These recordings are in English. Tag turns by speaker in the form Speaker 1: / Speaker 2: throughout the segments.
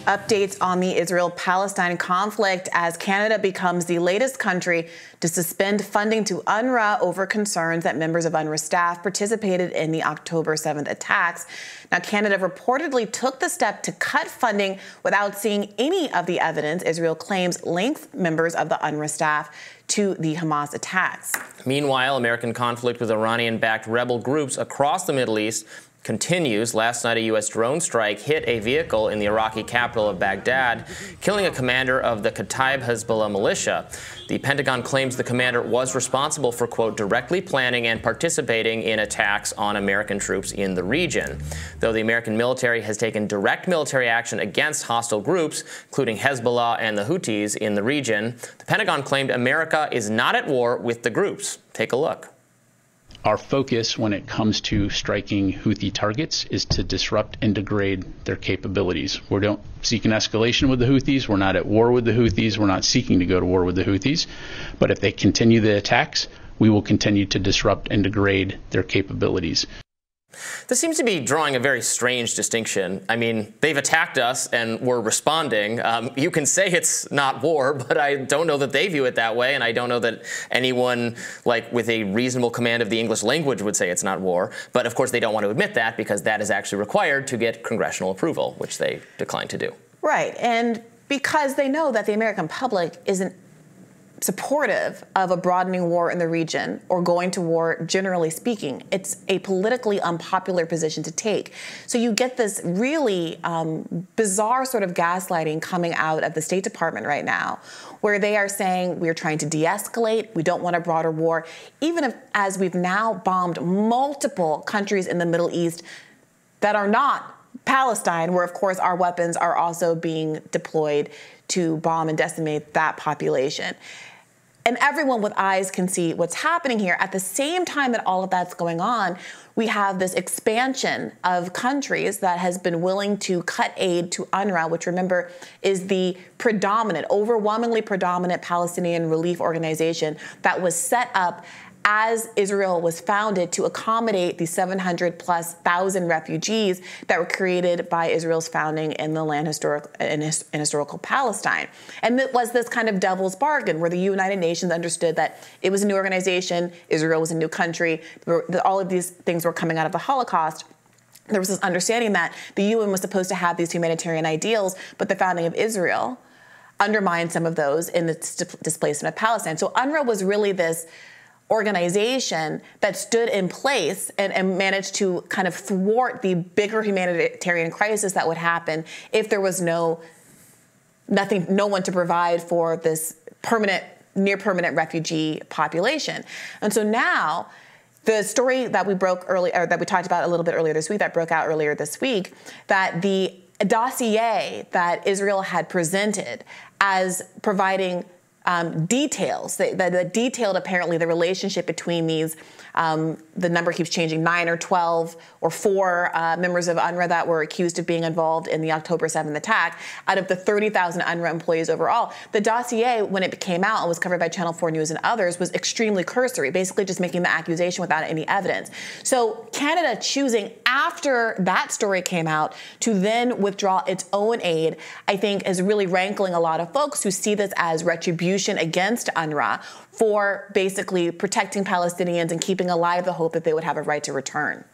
Speaker 1: Updates on the Israel-Palestine conflict as Canada becomes the latest country to suspend funding to UNRWA over concerns that members of UNRWA staff participated in the October 7th attacks. Now, Canada reportedly took the step to cut funding without seeing any of the evidence Israel claims links members of the UNRWA staff to the Hamas attacks.
Speaker 2: Meanwhile, American conflict with Iranian-backed rebel groups across the Middle East continues. Last night, a U.S. drone strike hit a vehicle in the Iraqi capital of Baghdad, killing a commander of the Kataib Hezbollah militia. The Pentagon claims the commander was responsible for, quote, directly planning and participating in attacks on American troops in the region. Though the American military has taken direct military action against hostile groups, including Hezbollah and the Houthis in the region, the Pentagon claimed America is not at war with the groups. Take a look.
Speaker 3: Our focus when it comes to striking Houthi targets is to disrupt and degrade their capabilities. We don't seek an escalation with the Houthis. We're not at war with the Houthis. We're not seeking to go to war with the Houthis. But if they continue the attacks, we will continue to disrupt and degrade their capabilities.
Speaker 2: This seems to be drawing a very strange distinction. I mean, they've attacked us and we're responding. You can say it's not war, but I don't know that they view it that way, and I don't know that anyone with a reasonable command of the English language would say it's not war. But of course, they don't want to admit that because that is actually required to get congressional approval, which they declined to do. Right,
Speaker 1: and because they know that the American public isn't supportive of a broadening war in the region or going to war, generally speaking. It's a politically unpopular position to take. So you get this really bizarre sort of gaslighting coming out of the State Department right now, where they are saying we're trying to de-escalate, we don't want a broader war, even as we've now bombed multiple countries in the Middle East that are not Palestine, where, of course, our weapons are also being deployed to bomb and decimate that population. And everyone with eyes can see what's happening here. At the same time that all of that's going on, we have this expansion of countries that has been willing to cut aid to UNRWA, which, remember, is the predominant, overwhelmingly predominant Palestinian relief organization that was set up as Israel was founded to accommodate the 700,000+ refugees that were created by Israel's founding in the land historical Palestine. And it was this kind of devil's bargain where the United Nations understood that it was a new organization, Israel was a new country, all of these things were coming out of the Holocaust. There was this understanding that the UN was supposed to have these humanitarian ideals, but the founding of Israel undermined some of those in the displacement of Palestine. So UNRWA was really this organization that stood in place and managed to kind of thwart the bigger humanitarian crisis that would happen if there was no one to provide for this near permanent refugee population. And so now the story that we broke earlier, that we talked about a little bit earlier this week, that broke out earlier this week, that the dossier that Israel had presented as providing details that detailed apparently the relationship between these, the number keeps changing, 9 or 12 or 4 members of UNRWA that were accused of being involved in the October 7th attack out of the 30,000 UNRWA employees overall. The dossier, when it came out and was covered by Channel 4 News and others, was extremely cursory, basically just making the accusation without any evidence. So Canada choosing after that story came out to then withdraw its own aid, I think is really rankling a lot of folks who see this as retribution against UNRWA for basically protecting Palestinians and keeping alive the hope that they would have a right to return.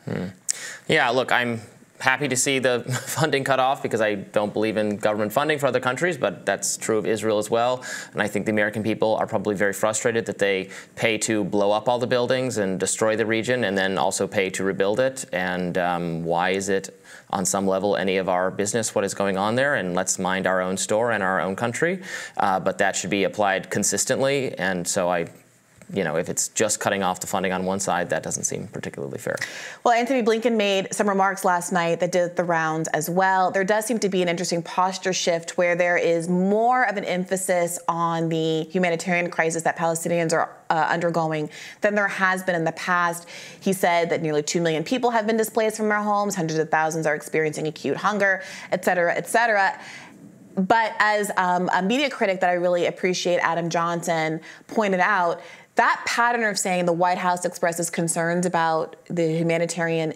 Speaker 2: Yeah, look, I'm happy to see the funding cut off because I don't believe in government funding for other countries, but that's true of Israel as well. And I think the American people are probably very frustrated that they pay to blow up all the buildings and destroy the region and then also pay to rebuild it. And why is it on some level any of our business what is going on there? And let's mind our own store and our own country. But that should be applied consistently. And so if it's just cutting off the funding on one side, that doesn't seem particularly fair.
Speaker 1: Well, Antony Blinken made some remarks last night that did the rounds as well. There does seem to be an interesting posture shift where there is more of an emphasis on the humanitarian crisis that Palestinians are undergoing than there has been in the past. He said that nearly 2 million people have been displaced from their homes, hundreds of thousands are experiencing acute hunger, et cetera, et cetera. But as a media critic that I really appreciate, Adam Johnson, pointed out, that pattern of saying the White House expresses concerns about the humanitarian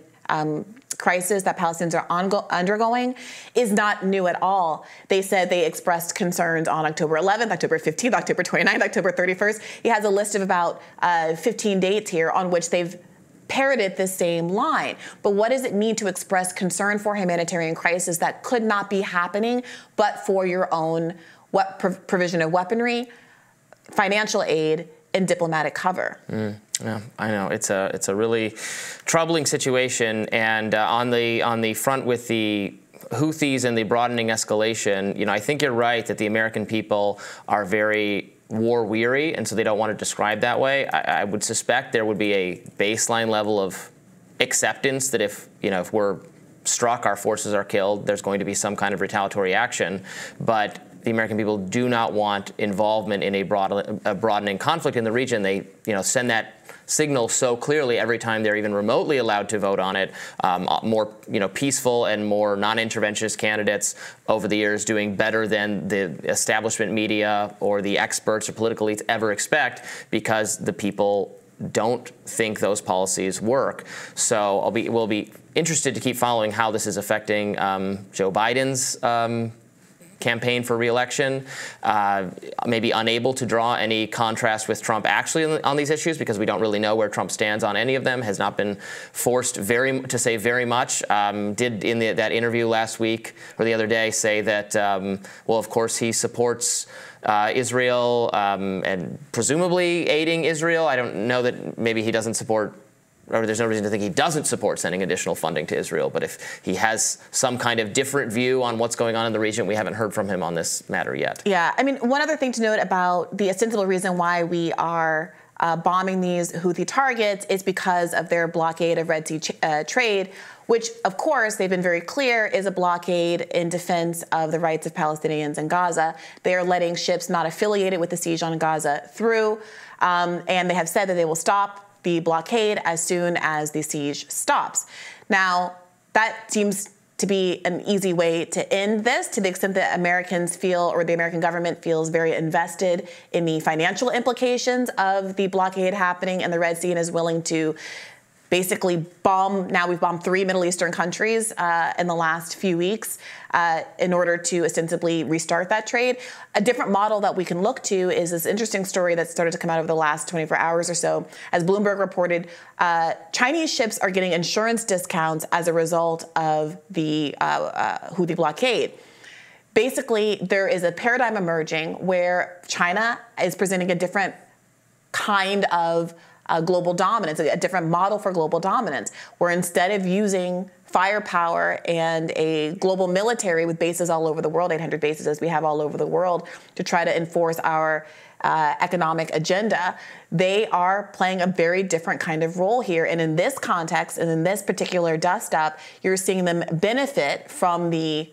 Speaker 1: crisis that Palestinians are undergoing is not new at all. They said they expressed concerns on October 11th, October 15th, October 29th, October 31st. He has a list of about 15 dates here on which they've parroted this same line. But what does it mean to express concern for humanitarian crisis that could not be happening but for your own provision of weaponry, financial aid, and diplomatic cover?
Speaker 2: Yeah, I know it's a really troubling situation, and on the front with the Houthis and the broadening escalation, I think you're right that the American people are very war weary, and so they don't want to describe that way. I would suspect there would be a baseline level of acceptance that if we're struck, our forces are killed, there's going to be some kind of retaliatory action, but the American people do not want involvement in a broadening conflict in the region. They, send that signal so clearly every time they're even remotely allowed to vote on it. More, peaceful and more non-interventionist candidates over the years doing better than the establishment media or the experts or political elites ever expect, because the people don't think those policies work. So we'll be interested to keep following how this is affecting Joe Biden's campaign for re-election, maybe unable to draw any contrast with Trump actually on these issues, because we don't really know where Trump stands on any of them, has not been forced to say very much. Did in that interview last week or the other day say that, well, of course he supports Israel and presumably aiding Israel. I don't know that maybe he doesn't support, or there's no reason to think he doesn't support sending additional funding to Israel. But if he has some kind of different view on what's going on in the region, we haven't heard from him on this matter yet. Yeah,
Speaker 1: I mean, one other thing to note about the ostensible reason why we are bombing these Houthi targets is because of their blockade of Red Sea trade, which, of course, they've been very clear is a blockade in defense of the rights of Palestinians in Gaza. They are letting ships not affiliated with the siege on Gaza through, and they have said that they will stop the blockade as soon as the siege stops. Now, that seems to be an easy way to end this, to the extent that Americans feel, or the American government feels very invested in the financial implications of the blockade happening in the Red Sea and is willing to basically bomb. Now we've bombed 3 Middle Eastern countries in the last few weeks in order to ostensibly restart that trade. A different model that we can look to is this interesting story that started to come out over the last 24 hours or so. As Bloomberg reported, Chinese ships are getting insurance discounts as a result of the Houthi blockade. Basically, there is a paradigm emerging where China is presenting a different kind of global dominance, a different model for global dominance, where instead of using firepower and a global military with bases all over the world, 800 bases as we have all over the world, to try to enforce our economic agenda, they are playing a very different kind of role here. And in this context, and in this particular dust-up, you're seeing them benefit from the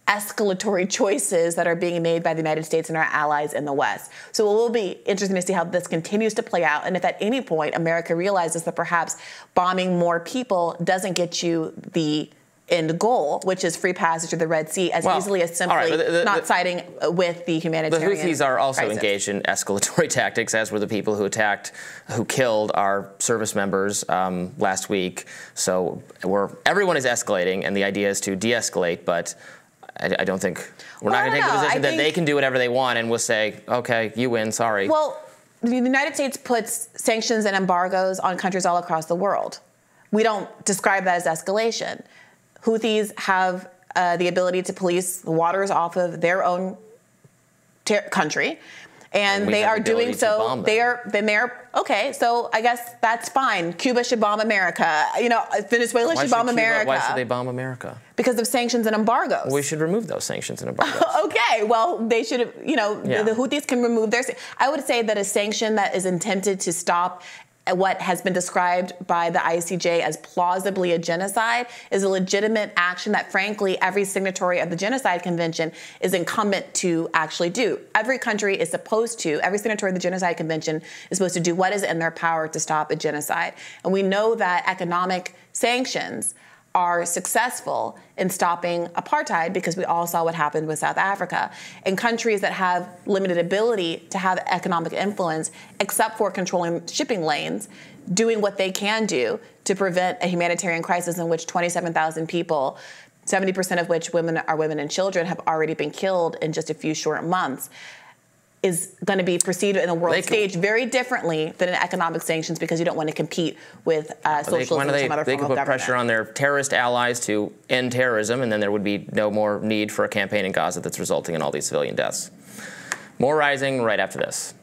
Speaker 1: escalatory choices that are being made by the United States and our allies in the West. So it will be interesting to see how this continues to play out. And if at any point America realizes that perhaps bombing more people doesn't get you the end goal, which is free passage through the Red Sea, as easily as simply not siding with the humanitarian
Speaker 2: The Houthis are also
Speaker 1: crisis.
Speaker 2: engaged in escalatory tactics, as were the people who killed our service members last week. So everyone is escalating, and the idea is to de-escalate, but I don't think we're not going to take the position that they can do whatever they want, and we'll say, okay, you win, sorry.
Speaker 1: Well, the United States puts sanctions and embargoes on countries all across the world. We don't describe that as escalation. Houthis have the ability to police the waters off of their own country, and they are doing so. Okay, so I guess that's fine. Cuba should bomb America. Venezuela should bomb America.
Speaker 2: Why should they bomb America?
Speaker 1: Because of sanctions and embargoes.
Speaker 2: Well, we should remove those sanctions and embargoes.
Speaker 1: Okay, well, they should have, the Houthis can remove their. I would say that a sanction that is intended to stop what has been described by the ICJ as plausibly a genocide is a legitimate action that, frankly, every signatory of the Genocide Convention is incumbent to actually do. Every country is supposed to, every signatory of the Genocide Convention is supposed to do what is in their power to stop a genocide. And we know that economic sanctions are successful in stopping apartheid, because we all saw what happened with South Africa. In countries that have limited ability to have economic influence, except for controlling shipping lanes, doing what they can do to prevent a humanitarian crisis in which 27,000 people, 70% of which are women and children, have already been killed in just a few short months, is going to be perceived in the world stage very differently than in economic sanctions, because you don't want to compete with socialism or some other form of government.
Speaker 2: They could put pressure on their terrorist allies to end terrorism, and then there would be no more need for a campaign in Gaza that's resulting in all these civilian deaths. More Rising right after this.